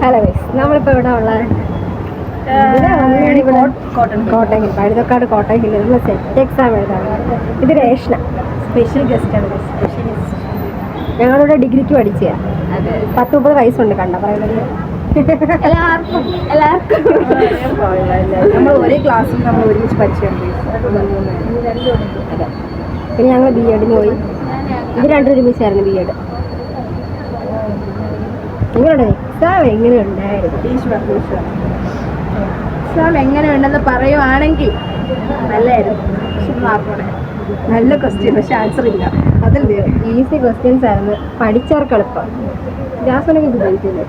Hello നമ്മളിപ്പോൾ ഇവിടെ ഉള്ള കോട്ടയം പഴുതക്കാട് കോട്ടയം ഹില്ല് നമ്മൾ സെറ്റ് എക്സാം എഴുതാണ്. ഇത് രേഷ്ണ സ്പെഷ്യൽ ഗസ്റ്റാണ്. ഞങ്ങളിവിടെ ഡിഗ്രിക്ക് പഠിച്ചതാണ്. 10-30 വയസ്സുണ്ട് കണ്ട പറയുന്നത്. എല്ലാവർക്കും നമ്മൾ ഒരേ ക്ലാസ്സിൽ നമ്മൾ ഒരുമിച്ച് പഠിച്ചിട്ടുണ്ട്. പിന്നെ ഞങ്ങൾ B.Ed പോയി. ഇത് രണ്ടും ഒരുമിച്ചായിരുന്നു B.Ed. നിങ്ങളുടെ എക്സാം എങ്ങനെ ഉണ്ടായിരുന്നു? എക്സാം എങ്ങനെ ഉണ്ടെന്ന് പറയുവാണെങ്കിൽ നല്ലതായിരുന്നു. നല്ല ക്വസ്റ്റ്യൻ, പക്ഷെ ആൻസർ ഇല്ല. അതല്ലേ ഈസി ക്വസ്റ്റ്യൻസ് ആയിരുന്നു, പഠിച്ചവർക്ക് എളുപ്പം. ജാസ്മിനൊക്കെ ഇത് പഠിച്ചില്ലേ?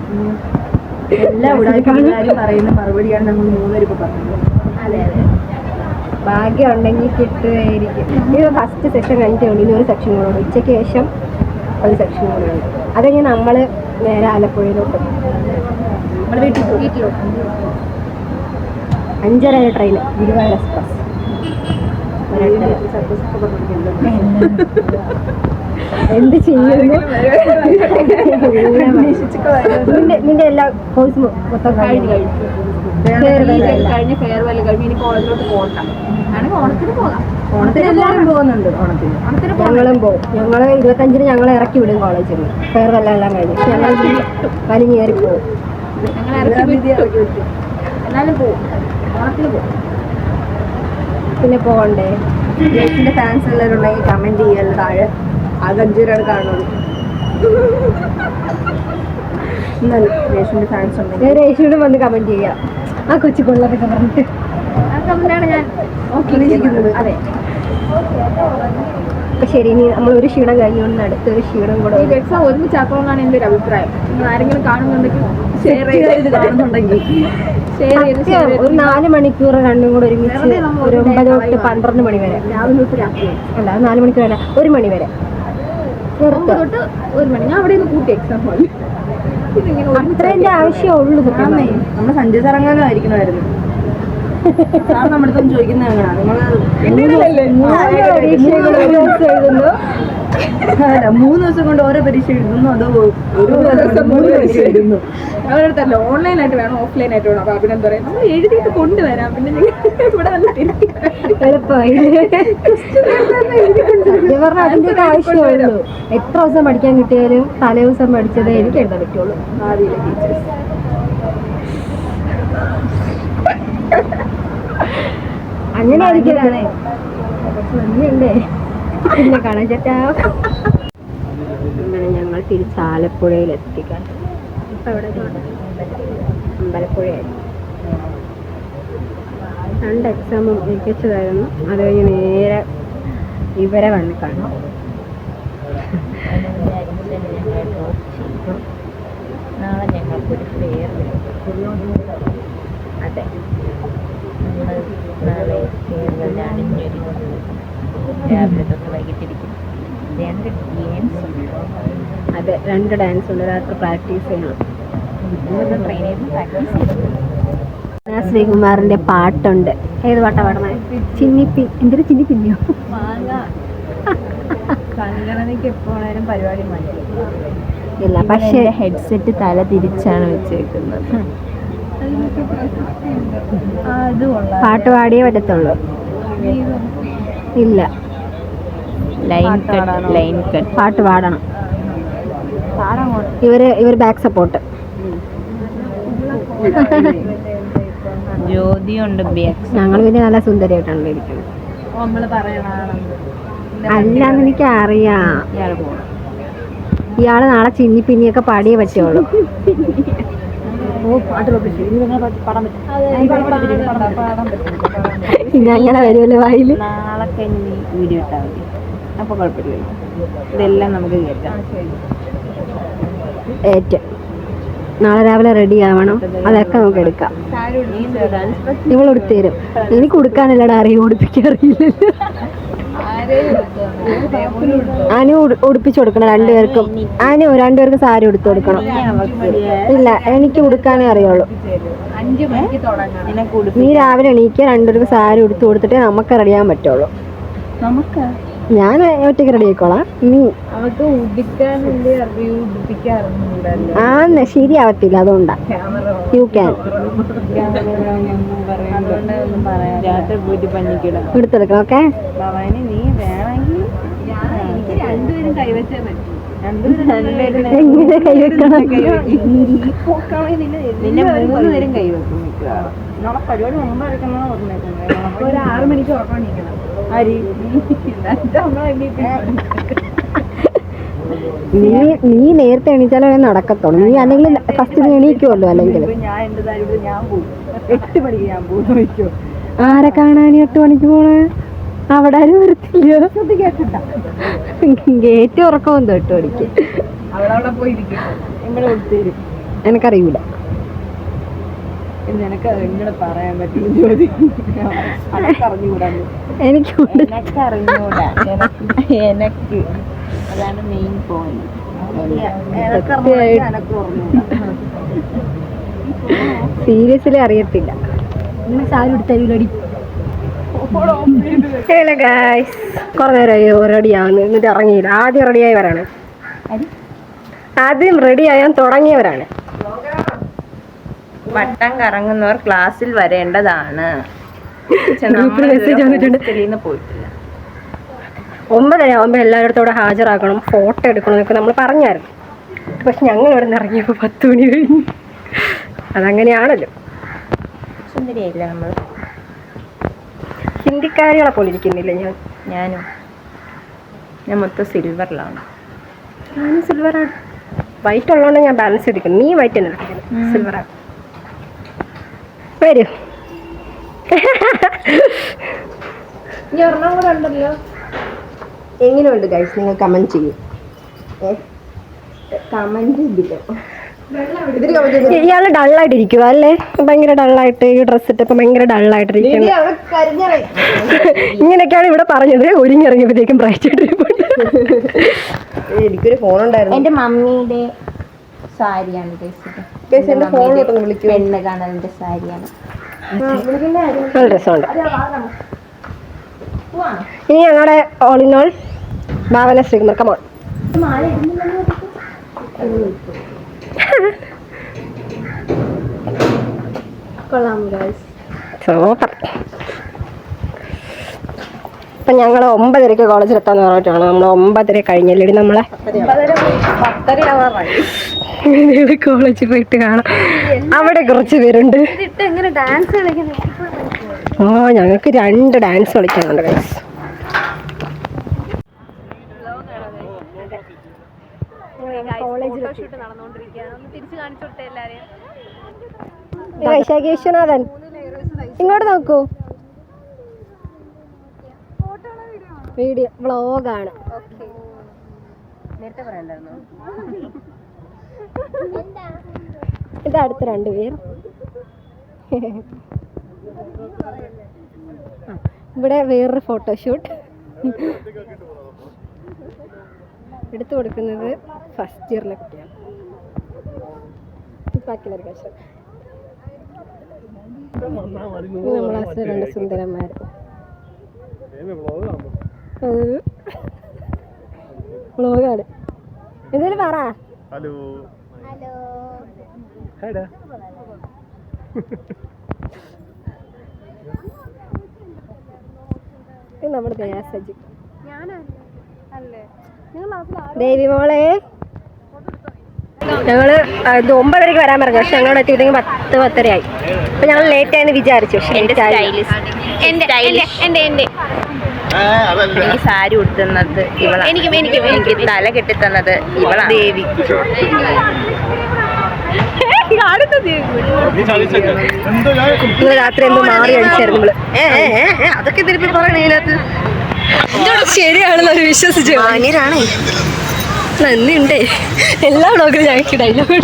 എല്ലാ ഉടായ്ക്കാരും പറയുന്ന മറുപടിയാണ് നമ്മൾ 3 പേര് ഇപ്പോൾ പറഞ്ഞത്. അതെ ഭാഗ്യം ഉണ്ടെങ്കിൽ കിട്ടുമായിരിക്കും. ഇത് ഫസ്റ്റ് സെക്ഷൻ കഴിഞ്ഞിട്ടേ ഉള്ളൂ. ഇനി ഒരു സെക്ഷൻ കൂടെ ഉണ്ട്. ഉച്ചയ്ക്ക് ശേഷം ഒരു സെക്ഷൻ കൂടെ ഉണ്ട്. അത് കഴിഞ്ഞ് നമ്മൾ നേരെ ആലപ്പുഴയിലോട്ട് നമ്മുടെ വീട്ടിലോട്ട് 5:30 ട്രെയിന് ഗുരുവായൂർ എക്സ്പ്രസ്. എന്ത് ചെയ്യുന്നു? നിന്റെ എല്ലാ കോഴ്സും മൊത്തം കഴിഞ്ഞ് ഫെയർവെൽ കഴിഞ്ഞ് ഇനി കോളേജിലോട്ട് പോകണ്ട. ആണെങ്കിൽ ഓണത്തിന് പോകാം. ഓണത്തിന് എല്ലാവരും പോകുന്നുണ്ട്. ഞങ്ങളും പോകും. ഞങ്ങൾ 25-ന് ഞങ്ങളെ ഇറക്കി വിടും കോളേജിൽ നിന്ന്. ഫെയർവെല്ലാം കഴിഞ്ഞ് ഞങ്ങൾ വലിഞ്ഞേറി പോകും. എന്നാലും പോകും. ഓണത്തിന് പോകും. പിന്നെ പോകണ്ടേ? ജേഷിന്റെ ഫാൻസ് എല്ലാവരും ഉണ്ടെങ്കിൽ കമന്റ് ചെയ്യാൻ താഴെ. ആകെ 5 പേരാണ് കാണുന്നത്. എന്നാലും ജേഷിന്റെ ഫാൻസ് ഉണ്ടെങ്കിൽ രേഷ്മയോടും വന്ന് കമന്റ് ചെയ്യാം. ആ കൊച്ചു കൊള്ളതൊക്കെ പറഞ്ഞിട്ട് ആ കമന്റാണ് ഞാൻ നോക്കിയിരിക്കുന്നത്. അതെ. അപ്പൊ ശരി, ഇനി നമ്മൾ ഒരു ക്ഷീണം കഴിഞ്ഞുകൊണ്ട് അടുത്തൊരു ക്ഷീണം കൂടെ. ഈ എക്സാം ഒരുമിച്ചാക്കണമെന്നാണ് എൻ്റെ ഒരു അഭിപ്രായം. നിങ്ങൾ ആരെങ്കിലും കാണുന്നുണ്ടെങ്കിൽ ഷെയർ ചെയ്ത് കാണുന്നുണ്ടെങ്കിൽ ഒരു 4 മണിക്കൂർ രണ്ടും കൂടെ ഒരുമിച്ച് ഒരു 9 തൊട്ട് 12 മണി വരെ. രാവിലെ തൊട്ട് രാത്രി അല്ല, 4 മണിക്കൂർ 1 മണി വരെ. 9 തൊട്ട് 1 മണി. ഞാൻ അവിടെ നിന്ന് കൂട്ടി എക്സാം പോലെ. അത്രേന്റെ ആവശ്യമുള്ളൂ. നമ്മൾ സഞ്ജയ് സാറെങ്ങാനും ആയിരിക്കണമായിരുന്നു. സാർ നമ്മുടെ അടുത്തൊന്നും ചോദിക്കുന്നത് എങ്ങനെയാണ്? നിങ്ങൾ 3 ദിവസം കൊണ്ട് ഓരോ പരീക്ഷ എഴുതുന്നു, അതോ ഒരു ദിവസം 3 പരീക്ഷ എഴുതുന്നു? അവരടുത്തല്ല, ഓൺലൈനായിട്ട് വേണം ഓഫ്ലൈനായിട്ട് വേണം. അപ്പൊ അഭിനന്ദ പറയാം, നമ്മൾ എഴുതിയിട്ട് കൊണ്ടുവരാം. പിന്നെ ഇവിടെ നല്ല എളുപ്പമായി. അതിന്റെ ആവശ്യമുള്ളൂ. എത്ര ദിവസം പഠിക്കാൻ കിട്ടിയാലും തലേ ദിവസം പഠിച്ചതേ എനിക്ക് എഴുതാൻ പറ്റുള്ളൂ. ആദ്യയിലെ ടീച്ചേഴ്സ് അങ്ങനെ ആയിരിക്കലാണ്. പിന്നെ കാണാൻ ചേട്ടാ. അങ്ങനെ ഞങ്ങൾ തിരിച്ച് ആലപ്പുഴയിൽ എത്തിക്കാൻ. ഇപ്പം എവിടെ? അമ്പലപ്പുഴയായി. 2 എക്സാമും മികച്ചതായിരുന്നു. അത് കഴിഞ്ഞ് നേരെ ഇവരെ വന്ന് കാണും. നാളെ ഞങ്ങൾക്കൊരു ഫെയർ. അതെ, നാളെ ഫെയർവെല്ലാണ്. രാവിലെ തൊട്ട് വൈകിട്ടിരിക്കും. 2 ഗെയിംസ് ഉണ്ട്. അതെ, 2 ഡാൻസ് ഉണ്ട്. രാത്രി പ്രാക്ടീസ് ചെയ്യണം. ശ്രീകുമാറിന്റെ പാട്ടുണ്ട്. ഏത് പാട്ടാ പാടണേ? ചിന്നിപ്പി. എന്തൊരു ചിന്നിപ്പിന്നിയോ? സംഘടനയ്ക്ക് എപ്പോഴായാലും പരിപാടി മാറ്റി ഇല്ല, പക്ഷേ ഹെഡ്സെറ്റ് തല തിരിച്ചാണ് വെച്ചേക്കുന്നത്. പാട്ട് പാടിയേ പറ്റത്തുള്ളൂ. ഇല്ല, ലൈൻ കട്ട് പാട്ട് പാടണം. ഇവര് ബാക്ക് സപ്പോർട്ട്. ജ്യോതിയുണ്ട്. ഞങ്ങൾ പിന്നെ നല്ല സുന്ദരിയായിട്ടാണ് ഇരിക്കുന്നത്. അല്ലാന്ന് എനിക്ക് അറിയാം. ഇയാള് നാളെ ചിന്നി പിന്നിയൊക്കെ പാടിയേ പറ്റുള്ളൂ. പിന്നെ അങ്ങനെ വരുമല്ലോ വായില്. നാളെ കഴിഞ്ഞ് വീഡിയോ ഇട്ടാൽ മതി. അപ്പൊ കുഴപ്പമില്ല. ഇതെല്ലാം നമുക്ക് കേൾക്കാം. നാളെ രാവിലെ റെഡി ആവണം. അതൊക്കെ നമുക്ക് എടുക്കാം. നിങ്ങൾ ഉടുത്തു തരും. എനിക്ക് ഉടുക്കാനല്ലടാ അറിയും, ഉടുപ്പിക്കാറിയില്ലല്ലോ. അനു ഉടുപ്പിച്ചു കൊടുക്കണം 2 പേർക്കും. അനു 2 പേർക്ക് സാരി ഉടുത്തു കൊടുക്കണം. ഇല്ല, എനിക്ക് ഉടുക്കാനേ അറിയുള്ളൂ. 5 മണിക്ക് തുടങ്ങണം. നീ രാവിലെ എണീക്കുക, 2 പേർക്ക് സാരി ഉടുത്തു കൊടുത്തിട്ടേ നമുക്ക് റെഡിയാൻ പറ്റുള്ളൂ. നമുക്ക് ഞാൻ ഒറ്റയ്ക്ക് റെഡി ആയിക്കോളാം. നീ അവർക്ക് ഉദിക്കാനുണ്ട് അറിയൂ, ഉദിപ്പിക്കാറുണ്ടല്ലോ. ആന്ന് ശരിയാവത്തില്ല, അതുകൊണ്ടാ. യു ക്യാൻ രാത്രി പോയിട്ട് പഞ്ഞിക്കിടാം എടുത്തെടുക്കണം. ഓക്കെ, ഭവാനി നീ വേണമെങ്കിൽ എനിക്ക് രണ്ടുപേരും കൈവച്ചാൽ പറ്റും. എങ്ങനെ കൈവെക്കണം? നിന്നെ 3 പേരും കൈവെക്കും മിക്കവാറും. നമ്മളെ പരിപാടി മുമ്പ് എടുക്കുന്ന പറഞ്ഞേക്കുന്നത് ഒരു 6 മണിക്ക് ഉറക്കണിക്കണം. നീ നേരത്തെ എണീച്ചാലേ നടക്കത്തുള്ളൂ. നീ അല്ലെങ്കിൽ ഫസ്റ്റ് എണീക്കുമല്ലോ. അല്ലെങ്കിൽ ഞാൻ എന്റെ താല്പര്യം ഞാൻ പോകും 8 മണിക്ക് ഞാൻ പോകും നോക്കിയോ. ആരെ കാണാൻ 8 മണിക്ക് പോണേ? അവിടെ ആരും വരത്തില്ല. ഗേറ്റ് ഉറക്കമെന്തോ 8 മണിക്ക്. അവിടെ പോയിരിക്കും ഇവിടെ കൊടുത്തേരും. എനിക്കറിയൂല. നിനക്ക് എന്നോട് പറയാൻ പറ്റും ജോലി. അറിഞ്ഞുകൂടാ. എനിക്കറിഞ്ഞൂടാ. എനക്ക് അതാണ് മെയിൻ പോയിന്റ്. സീരിയസ്ലി അറിയത്തില്ല. സാരി എടുത്തടി. ഹലോ ഗായ്സ്, കുറെ നേരമായി റെഡിയാവുന്നു. എന്നിട്ട് ഇറങ്ങിയില്ല. ആദ്യം റെഡിയായി വരാണ്. ആദ്യം റെഡിയായാൻ തുടങ്ങിയവരാണ്. വട്ടം കറങ്ങുന്നവർ ക്ലാസ്സിൽ വരേണ്ടതാണ്. മെസ്സേജ് വന്നിട്ടുണ്ട്. പോയിട്ടില്ല. 9:30 എല്ലാവരുടെ ഹാജരാക്കണം, ഫോട്ടോ എടുക്കണം എന്നൊക്കെ നമ്മൾ പറഞ്ഞായിരുന്നു. പക്ഷെ ഞങ്ങൾ ഇവിടെ നിന്ന് ഇറങ്ങിയപ്പോൾ 10 മണി കഴിഞ്ഞു. അതങ്ങനെയാണല്ലോ. സുന്ദരിയായില്ല നമ്മൾ. ഹിന്ദിക്കാരികളെ പോലെ ഇരിക്കുന്നില്ല ഞാൻ മൊത്തം സിൽവറിലാണ്. ഞാനും സിൽവറാണ്. വൈറ്റ് ഉള്ളതുകൊണ്ട് ഞാൻ ബാലൻസ് എടുക്കുന്നു. നീ വൈറ്റ് തന്നെ എടുക്കുന്നത്, സിൽവറാണ്. വരൂ. ഇനി ഒരെണ്ണം കൂടെ ഉണ്ടല്ലോ. എങ്ങനെയുണ്ട് ഗൈസ്? നിങ്ങൾ കമന്റ് ചെയ്യും. ഇയാള് ഡള്ളായിട്ടിരിക്കുക അല്ലേ? ഭയങ്കര ഡള്ളായിട്ട് ഈ ഡ്രസ് ഇട്ടപ്പോ ഭയങ്കര ഡള്ളായിട്ടിരിക്കുന്നു. ഇങ്ങനെയൊക്കെയാണ് ഇവിടെ പറഞ്ഞത്. ഒരുങ്ങിറങ്ങിയപ്പോഴത്തേക്കും ബ്രൈറ്റ് ആയിട്ടിരിപ്പുണ്ട്. എനിക്കൊരു ഫോൺ ഉണ്ടായിരുന്നു. എന്റെ മമ്മിയുടെ സാരിയാണ്. പെണ്ണ് കാണലിന്റെ സാരിയാണ്. നല്ല രസമുണ്ട്. ഇനി ഞങ്ങളുടെ all in all Bhavana Sreekumar. Come on. Super. ഇപ്പം ഞങ്ങൾ 9:30 കോളേജിലെത്താന്ന് പറഞ്ഞിട്ടാണ്. നമ്മൾ 9:30 കഴിഞ്ഞല്ലേ നമ്മളെ. 10:30 കോളേജിൽ പോയിട്ട് കാണാം. അവിടെ കുറച്ച് പേരുണ്ട്. ഞങ്ങൾക്ക് 2 ഡാൻസ് കളിക്കാനുണ്ട് ഗൈസ്. വിശ്വനാഥൻ ഇങ്ങോട്ട് നോക്കൂ. വീഡിയോ വ്ളോഗാണ്. നേരത്തെ പറയണ്ടായിരുന്നു. ഇത് അടുത്ത 2 പേർ. ഇവിടെ വേറൊരു ഫോട്ടോഷൂട്ട്. എടുത്തു കൊടുക്കുന്നത് ഫസ്റ്റ് ഇയറിലെ കുട്ടിയാണ്. നമ്മളെ 2 സുന്ദരന്മാർ. വ്ളോഗാണ്. എന്തേലും പറ. ഹലോ. ഇത് നമ്മുടെ ദേവസജി. ദേവി മോളെ, ഞങ്ങള് 9:30 വരാൻ പറഞ്ഞു. പക്ഷെ ഞങ്ങളോട് എത്തിയപ്പോഴത്തേക്കും 10-10:30 ആയി. അപ്പൊ ഞങ്ങൾ ലേറ്റ് ആയെന്ന് വിചാരിച്ചു. പക്ഷെ എനിക്ക് സാരി ഉടുത്തുന്നത് ഇവളാണ്. എനിക്ക് തല കെട്ടിത്തന്നത് ഇവളാണ്. ദേവി. ഇന്ന് രാത്രി എന്തോ മാറി അടിച്ചായിരുന്നു നമ്മള്. അതൊക്കെ തിരുപ്പി പറയണേ ഇതിനകത്ത്. ശരിയാണെന്ന് വിശ്വസിച്ചു. നന്ദിയുണ്ടേ. എല്ലാ വ്ളോഗിലും ഞങ്ങൾക്ക് ഡയലോഗ്.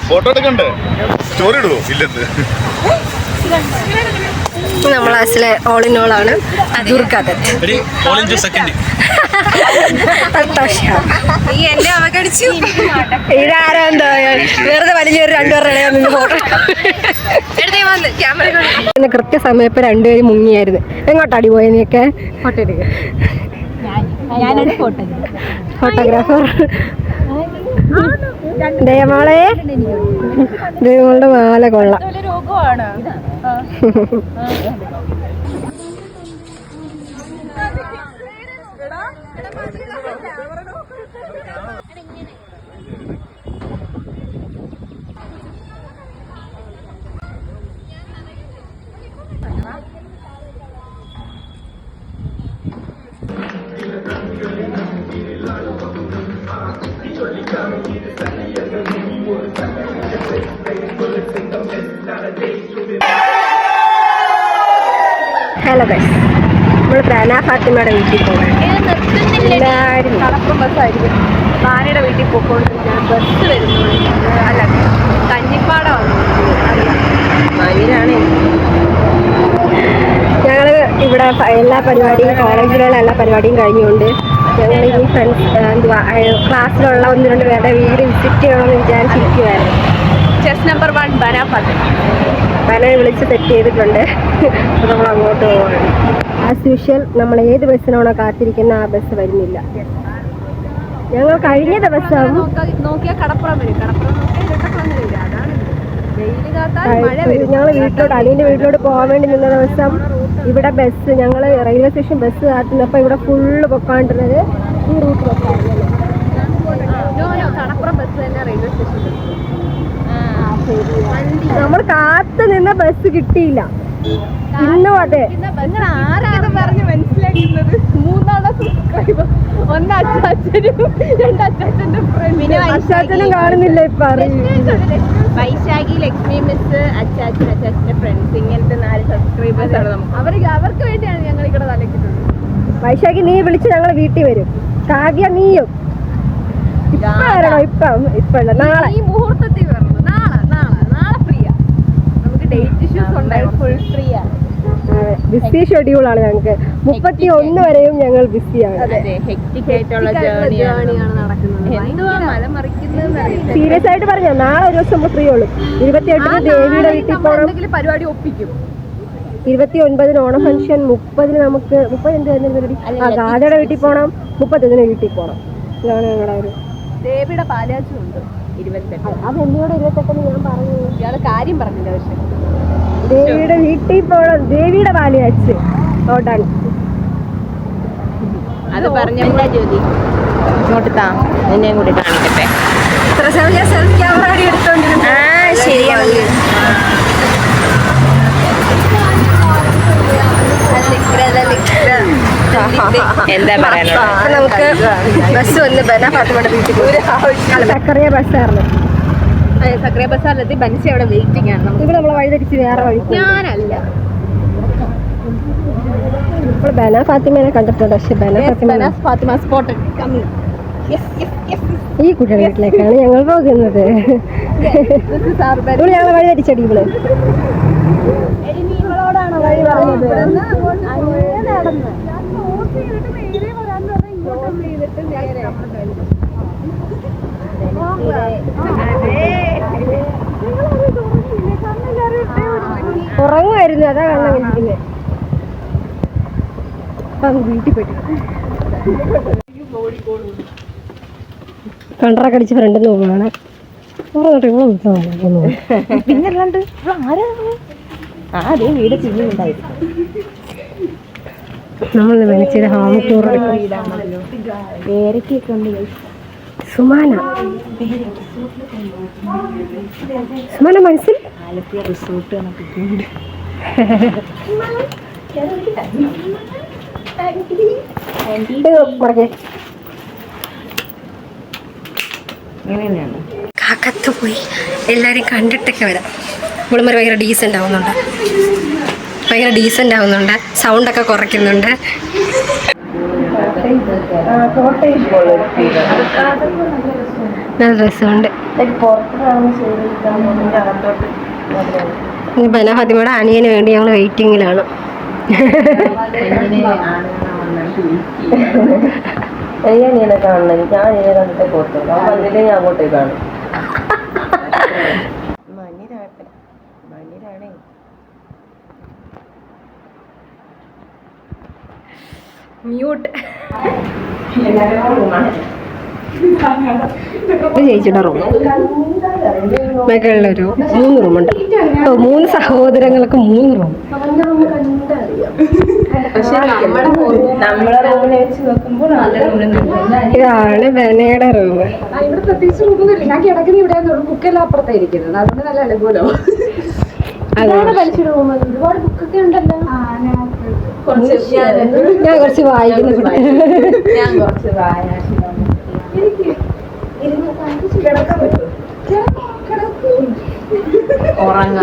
ഫോട്ടോ എടുക്കണ്ടേ? സ്റ്റോറി ഇടുവോ? ഇല്ലെന്ന്. നമ്മളെ ക്ലാസ്സിലെ ഓൾ ഇൻ ഓൾ ആണ് ദുർഗദത്ത്. ഇതാരോ എന്തോ വെറുതെ വലിയൊരു 2 പേരുടെ നിന്ന് ഫോട്ടോ. പിന്നെ കൃത്യസമയം ഇപ്പൊ 2 പേര് മുങ്ങിയായിരുന്നു. എങ്ങോട്ടാടി പോയതിനൊക്കെ? ഫോട്ടോഗ്രാഫർ ദയമോളെ, ദയമോളുടെ മാല കൊള്ളാം. ഹലോ ഗൈസ്, നമ്മൾ ബനാ ഫാത്തിമയുടെ വീട്ടിൽ പോകാൻ എല്ലാവരും കളപ്പുറം ബസ്സായിരിക്കും. ബാനയുടെ വീട്ടിൽ പോയിക്കൊണ്ടിരിക്കുകയാണ്. ബസ് വരുന്നുണ്ട്. അല്ല, കഞ്ഞിപ്പാട വന്നു. അതിനാണ് ഞങ്ങൾ ഇവിടെ എല്ലാ പരിപാടിയും, കോളേജിലുള്ള എല്ലാ പരിപാടിയും കഴിഞ്ഞുകൊണ്ട് ഞങ്ങൾ ഈ ഫ്രണ്ട്സ് ക്ലാസ്സിലുള്ള 1-2 പേരുടെ വീട് വിസിറ്റ് ചെയ്യണമെന്ന് വിചാരിച്ചിരിക്കുവായിരുന്നു. Chess number 1 Bana Fathima. ബനാനെ വിളിച്ച് സെറ്റ് ചെയ്തിട്ടുണ്ട്. അപ്പോൾ നമ്മൾ അങ്ങോട്ട് പോവാണ്. ആസ് യൂഷ്വൽ നമ്മൾ ഏത് ബസ്സിനാണോ കാത്തിരിക്കുന്ന ആ ബസ് വരുന്നില്ല. ഞങ്ങൾ കഴിഞ്ഞ ദിവസം നോക്കിയാൽ കടപ്പുറം വരും. കടപ്പുറം നോക്കിയാൽ ഇരട്ടപ്പുറം വരില്ല. അതാണ് വെയിൽ കാത്താൽ മഴ വരും. ഞങ്ങൾ വീട്ടിലോട്ട് അനിയൻ്റെ വീട്ടിലോട്ട് പോകാൻ വേണ്ടി നിന്ന ദിവസം ഇവിടെ ബസ്, ഞങ്ങൾ റെയിൽവേ സ്റ്റേഷൻ ബസ് കാത്തുന്നപ്പോൾ ഇവിടെ ഫുള്ള് പൊക്കാണ്ടിരുന്നത് ഈ റൂട്ട് ബസ്സായിരുന്നു. കടപ്പുറം ബസ് തന്നെ റെയിൽവേ സ്റ്റേഷൻ. നമ്മൾ കാത്തു നിന്ന ബസ് കിട്ടിയില്ല. ഇന്നും അതെ. ആരാണ് പറഞ്ഞ് മനസ്സിലാക്കുന്നത്? 3 സബ്സ്ക്രൈബർ, 1 അച്ചാച്ചനും 2 അച്ചാച്ചന്റെ ഫ്രണ്ട്. പിന്നെ അച്ചാച്ചനും കാണുന്നില്ല ഇപ്പൊ. വൈശാഖി, ലക്ഷ്മി മിസ്, അച്ചാച്ചന്റെ ഫ്രണ്ട്സ്, ഇങ്ങനത്തെ 4 സബ്സ്ക്രൈബേഴ്സ് ആണ് നമുക്ക്. അവർക്ക് വേണ്ടിയാണ് ഞങ്ങൾ ഇവിടെ തലക്കിട്ടുള്ളത്. വൈശാഖി നീ വിളിച്ച് ഞങ്ങൾ വീട്ടിൽ വരും. കാവ്യ നീയും ഇപ്പൊ വരണോ? ഇപ്പല്ല, നാളെ ഈ മുഹൂർത്തത്തിൽ വരണം. നാളെ ഫ്രീയാ. നമുക്ക് ഡേറ്റ് ഇഷ്യൂസ് ഉണ്ടായിരുന്നു. ഫുൾ ഫ്രീയാ. ബിസി ഷെഡ്യൂളാണ് ഞങ്ങൾക്ക്. 31 വരെയും ഞങ്ങൾ ബിസിയാണ്. സീരിയസ് ആയിട്ട് പറഞ്ഞ നാളെ ഒരു ദിവസം നമ്മൾ ഫ്രീ ഉള്ളൂ. 28-ന് ദേവിയുടെ വീട്ടിൽ പോകണം. പരിപാടി ഒപ്പിക്കും. 29-ന് ഓണം ഫംഗ്ഷൻ, 30-ന് നമുക്ക് 30 ഗാഥയുടെ വീട്ടിൽ പോകണം, 31-ന് വീട്ടിൽ പോകണം. ഇതാണ് ഞങ്ങളുടെ ഒരു ദേവിയുടെ പാലാച്ചുണ്ട് 28. അത് എന്നോട് 28-ന് ഞാൻ പറഞ്ഞു. ഇയാള് കാര്യം പറഞ്ഞില്ല. പക്ഷെ ദേവിയുടെ വീട്ടിൽ പോകണം, ദേവിയുടെ പാലാച്ച് ഓട്ടാണ്. അത് പറഞ്ഞ ജ്യോതി ഇങ്ങോട്ട് താ, നിന്നെയും കൂടി കാണിക്കട്ടെ. ഇത്ര സമയം സെൽഫി ക്യാമറ എടുത്തോണ്ടിരുന്നു. ശരിയാണ്. എന്താ പറയാനുള്ളത്? നമുക്ക് ബസ് വന്ന് ബനാ ഫാത്തിമയുടെ വീട്ടിൽ പോയി. സക്കറിയ ബസ്സായിരുന്നു. സക്രിയ ബസ്സാറിലെത്തി. ബൻസി അവിടെ വെയിറ്റിംഗ് ആണ്. ഇവിടെ നമ്മളെ വഴിതിരിച്ച് വേറെ വഴി. ഞാനല്ല, ഇപ്പോൾ ബനാ ഫാത്തിമേനെ കണ്ടിട്ടുണ്ട്. പക്ഷെ ബനാ ഫാത്തിമ സ്പോട്ട് ഈ കുട്ടിയുടെ വീട്ടിലേക്കാണ് ഞങ്ങൾ പോകുന്നത്. ഇവിടെ ഞങ്ങൾ വഴി തിരിച്ചടി. ഇവളോടാണോ വഴി പറഞ്ഞത്? ഉറങ്ങുമായിരുന്നു, അതാ കണ്ണ വിളിക്കുന്നത്. അപ്പൊ വീട്ടിൽ പോയിട്ട് കണ്ടറ കടിച്ച് ഫ്രണ്ടെന്ന് പോവാണ്. പിന്നല്ലാണ്ട് ആദ്യം വീട് ചിന്നുണ്ടായിരുന്നു. നമ്മൾ വെനച്ചിയുടെ ഹോം ടൂർ പേരക്കൊക്കെ ഉണ്ട്. സുമാന മനസ്സിൽ ആലപ്പുഴ റിസോർട്ട് കിട്ടുന്നുണ്ട്. കാക്കത്ത് പോയി എല്ലാവരും കണ്ടിട്ടൊക്കെ വരാം. ഇവളുമാർ ഭയങ്കര ഡീസൻ്റ് ആവുന്നുണ്ട്, സൗണ്ടൊക്കെ കുറയ്ക്കുന്നുണ്ട്. നല്ല രസമുണ്ട്. പിന്നെ ഫാത്തിമയുടെ അനിയന് വേണ്ടി ഞങ്ങൾ വെയിറ്റിങ്ങിലാണ്. അനിയനെ കാണണം. എനിക്ക് ആ അനിയനെ കണ്ടിട്ടേ പോകത്തുള്ളൂ. അവൻ വന്നില്ലേ ഞാൻ അങ്ങോട്ടേ കാണും. മഞ്ഞിരാണേ മ്യൂട്ട്. ചേച്ചിയുടെ റൂം മകളുടെ 3 റൂമുണ്ട്. 3 സഹോദരങ്ങൾക്ക് 3 റൂം. നമ്മളെ റൂമിനെ വെച്ച് നോക്കുമ്പോൾ ഇതാണ് ബനയുടെ റൂം. ഇവിടെ പ്രത്യേകിച്ച് റൂമൊന്നുമില്ല. ഞാൻ കിടക്കുന്ന ഇവിടെ ബുക്കെല്ലാം അപ്പുറത്തായി ഇരിക്കുന്നത്. അതുകൊണ്ട് നല്ല അനുകൂലോ. ഒരുപാട് ബുക്കൊക്കെ ഉണ്ടല്ലോ. ഞാൻ കുറച്ച് വായിക്കുന്നു. ഞാൻ കുറച്ച്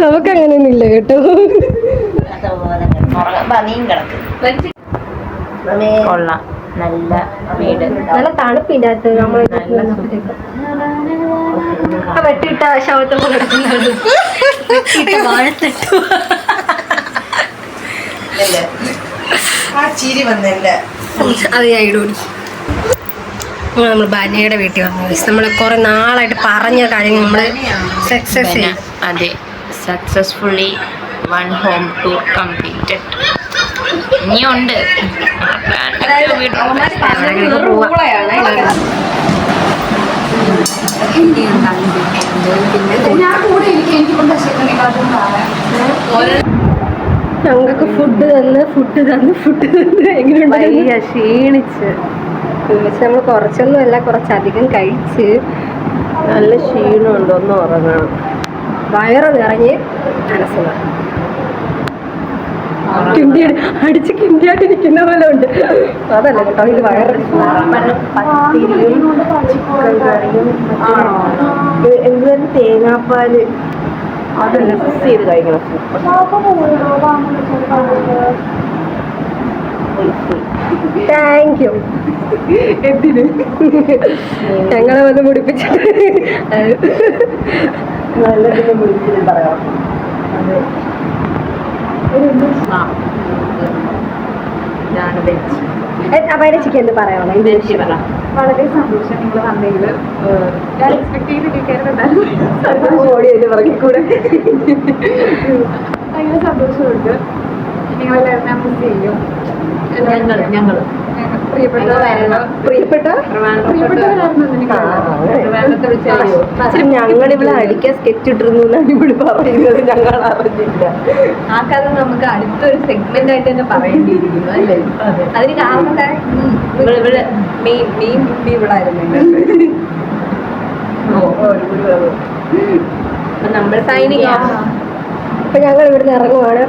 നമുക്ക് അങ്ങനെയൊന്നും ഇല്ല കേട്ടോ. കൊള്ളാം. നല്ല വീട്, നല്ല തണുപ്പിൻ്റെ അകത്ത് നമ്മൾ വെട്ടിയിട്ട ശവത്തമ്മ കിടക്കുന്നത് ചിരി വന്നില്ല. അത് ഞാൻ ഇടൂടി. നമ്മൾ ബനയുടെ വീട്ടിൽ വന്നു. നമ്മൾ കുറെ നാളായിട്ട് പറഞ്ഞ കാര്യം നമ്മൾ സക്സസ് ചെയ്യും. അതെ, സക്സസ്ഫുള്ളി 1 ഹോം ടൂർ കംപ്ലീറ്റഡ്. ഇനിയുണ്ട്. ഞങ്ങൾക്ക് ഫുഡ് തന്ന് എങ്ങനെയുണ്ട്? ക്ഷീണിച്ച്. പക്ഷെ നമ്മൾ കുറച്ചൊന്നുമല്ല, കുറച്ചധികം കഴിച്ച് നല്ല ക്ഷീണമുണ്ട്. ഒന്ന് ഉറങ്ങണം. വയറ് നിറഞ്ഞ് മനസ്സില അടിച്ച് കിണ്ടിയായിട്ടിരിക്കുന്ന പോലെ ഉണ്ട്. അതല്ല കേട്ടോ, ഇത് വയറ് പത്തിരിയും ചിക്കൻ കറിയും എന്തുവരും തേങ്ങാപ്പാല് അതെല്ലാം മിക്സ് ചെയ്ത് കഴിക്കണം. Thank you. എന്തിന് ഞങ്ങളെ വന്ന് മുടിപ്പിച്ചിട്ട് നല്ലതിനെ വിളിച്ചിട്ട് പറയാം. അതെ, ഇതാണ് വെജ്. അപ്പൊ അതിന്റെ ചിക്കൻ എന്ത് പറയാമോ? വെജ് പറ. വളരെ സന്തോഷം നിങ്ങൾ വന്നതിൽ. ഞാൻ എക്സ്പെക്ട് ചെയ്തിരിക്കായിരുന്നു. ഓടിയതിന്റെ പുറകെ കൂടെ ഭയങ്കര സന്തോഷമുണ്ട്. നിങ്ങളെല്ലാവരും മിസ് ചെയ്യും. ഞങ്ങള് ഞങ്ങളിവിടെ അടിക്കാൻ സ്കെച്ച് ഇട്ടിരുന്നു എന്നാണ് ഇവിടെ പറയുന്നത്. ഞങ്ങൾ അറിഞ്ഞില്ല. ആ കഥ നമുക്ക് അടുത്തൊരു സെഗ്മെന്റ് ആയിട്ട് തന്നെ പറയേണ്ടിയിരിക്കുന്നു അല്ലേ? അതിന് കാരണം ഇവിടെ മെയിൻ ബുദ്ധി ഇവിടെ ആയിരുന്നു. നമ്മൾ സൈനിങ് ഓഫ്. അപ്പൊ ഞങ്ങൾ ഇവിടുന്ന് ഇറങ്ങുവാണ്.